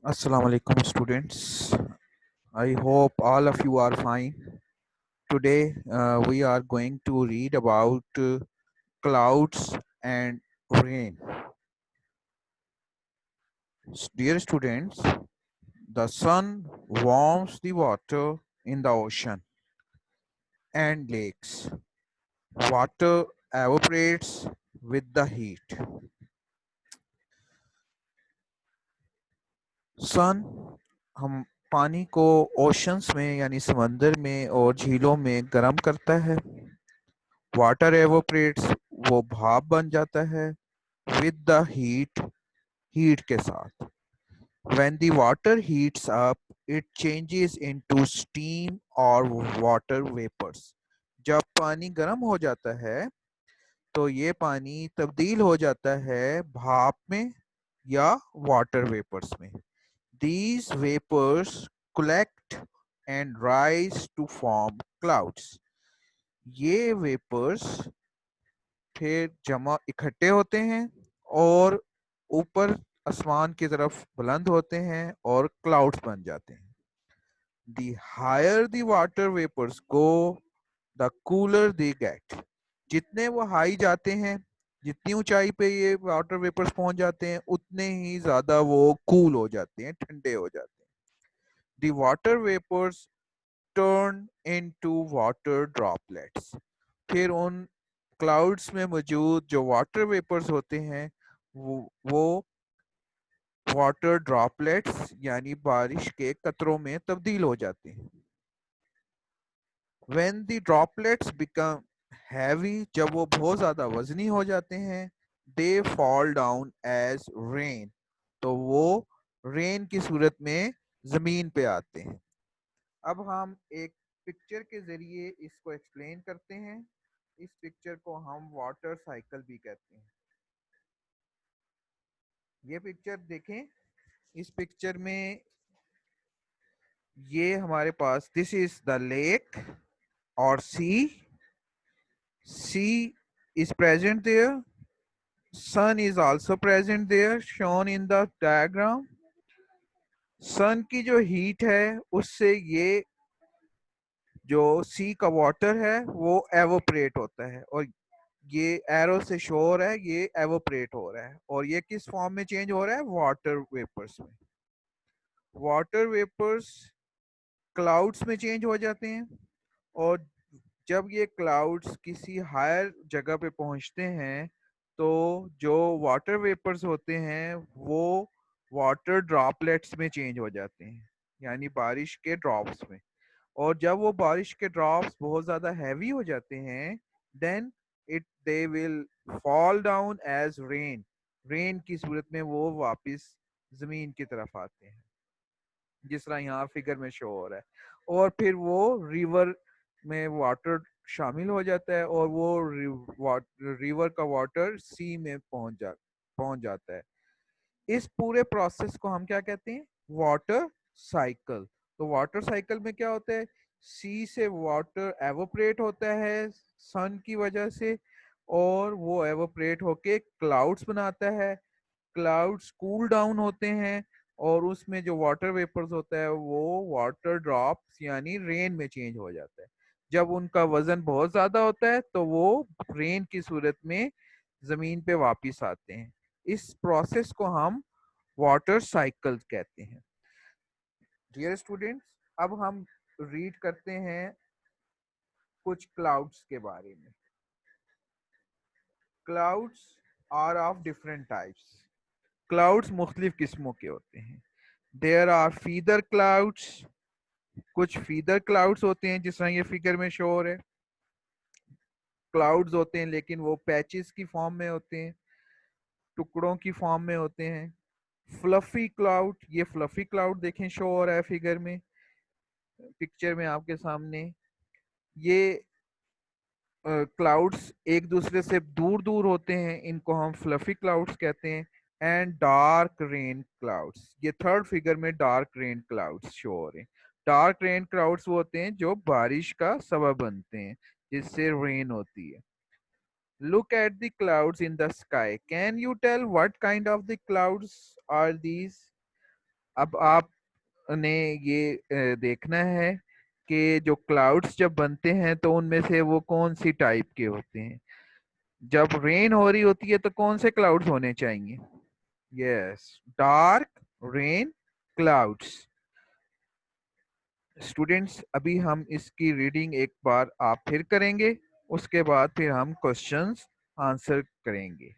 Assalamu alaikum students. I hope all of you are fine. Today we are going to read about clouds and rain. Dear students, the sun warms the water in the ocean and lakes. Water evaporates with the heat. सन हम पानी को oceans में यानी समंदर में और झीलों में गर्म करता है. वाटर एवोपरेट्स वो भाप बन जाता है विद द हीट के साथ. When the water heats up it changes into steam और वाटर वेपर्स. जब पानी गर्म हो जाता है तो ये पानी तब्दील हो जाता है भाप में या वाटर वेपर्स में. These vapors collect and rise to form clouds. ये वेपर्स फिर जमा इकट्ठे होते हैं और ऊपर आसमान की तरफ बुलंद होते हैं और क्लाउड्स बन जाते हैं. The higher the water vapors go, the cooler they get. जितने वो हाई जाते हैं, जितनी ऊंचाई पे ये वाटर वेपर्स पहुंच जाते हैं, उतने ही ज्यादा वो कूल हो जाते हैं, ठंडे हो जाते हैं. The water vapors turn into water droplets. फिर उन क्लाउड्स में मौजूद जो वाटर वेपर्स होते हैं वो वाटर ड्रॉपलेट्स यानी बारिश के कतरों में तब्दील हो जाते हैं. When the droplets become heavy, जब वो बहुत ज्यादा वजनी हो जाते हैं, they fall down as rain. तो वो रेन की सूरत में जमीन पे आते हैं. अब हम एक पिक्चर के जरिए इसको एक्सप्लेन करते हैं. इस पिक्चर को हम वाटर साइकिल भी कहते हैं. ये पिक्चर देखें. इस पिक्चर में ये हमारे पास दिस इज द लेक और सी is present there. Sun is also present there shown in the diagram. सन की जो हीट है उससे ये जो सी का वाटर है वो एवोपरेट होता है और ये एरो से शो हो रहा है ये एवोपरेट हो रहा है और ये किस फॉर्म में चेंज हो रहा है वाटर वेपर्स में. वाटर वेपर्स क्लाउड्स में चेंज हो जाते हैं और जब ये क्लाउड्स किसी हायर जगह पे पहुंचते हैं तो जो वाटर वेपर्स होते हैं वो वाटर ड्रॉपलेट्स में चेंज हो जाते हैं यानी बारिश के ड्रॉप्स में. और जब वो बारिश के ड्रॉप्स बहुत ज्यादा हैवी हो जाते हैं then it they will fall down as rain. Rain की सूरत में वो वापस जमीन की तरफ आते हैं जिस तरह यहाँ फिगर में शो हो रहा है. और फिर वो रिवर में वाटर शामिल हो जाता है और वो रिवर का वाटर सी में पहुंच जाता है. इस पूरे प्रोसेस को हम क्या कहते हैं वाटर साइकिल. तो वाटर साइकिल में क्या होता है सी से वाटर एवोपरेट होता है सन की वजह से और वो एवोपरेट होके क्लाउड्स बनाता है. क्लाउड्स कूल डाउन होते हैं और उसमें जो वाटर वेपर्स होता है वो वाटर ड्रॉप्स यानी रेन में चेंज हो जाता है. जब उनका वजन बहुत ज्यादा होता है तो वो रेन की सूरत में जमीन पे वापस आते हैं. इस प्रोसेस को हम वाटर साइकिल कहते हैं. डियर स्टूडेंट्स, अब हम रीड करते हैं कुछ क्लाउड्स के बारे में. Clouds are of different types. Clouds मुख्तलिफ किस्मों के होते हैं. There are feather clouds. कुछ फीदर क्लाउड्स होते हैं जिस तरह ये फिगर में शो हो रहे. क्लाउड्स होते हैं लेकिन वो पैचेस की फॉर्म में होते हैं, टुकड़ों की फॉर्म में होते हैं. फ्लफी क्लाउड, ये फ्लफी क्लाउड देखें शो हो रहा है फिगर में पिक्चर में आपके सामने. ये क्लाउड्स एक दूसरे से दूर दूर होते हैं, इनको हम फ्लफी क्लाउड्स कहते हैं. एंड डार्क रेन क्लाउड्स, ये थर्ड फिगर में डार्क रेन क्लाउड्स शो हो रहे हैं. डार्क रेन क्लाउड्स वो होते हैं जो बारिश का सबब बनते हैं जिससे रेन होती है. Look at the clouds in the sky. Can you tell what kind of the clouds are these? अब आपने ये देखना है कि जो क्लाउड्स जब बनते हैं तो उनमें से वो कौन सी टाइप के होते हैं। जब रेन हो रही होती है तो कौन से क्लाउड्स होने चाहिए? Yes, dark rain clouds. Students, अभी हम इसकी रीडिंग एक बार आप फिर करेंगे, उसके बाद फिर हम क्वेश्चंस आंसर करेंगे।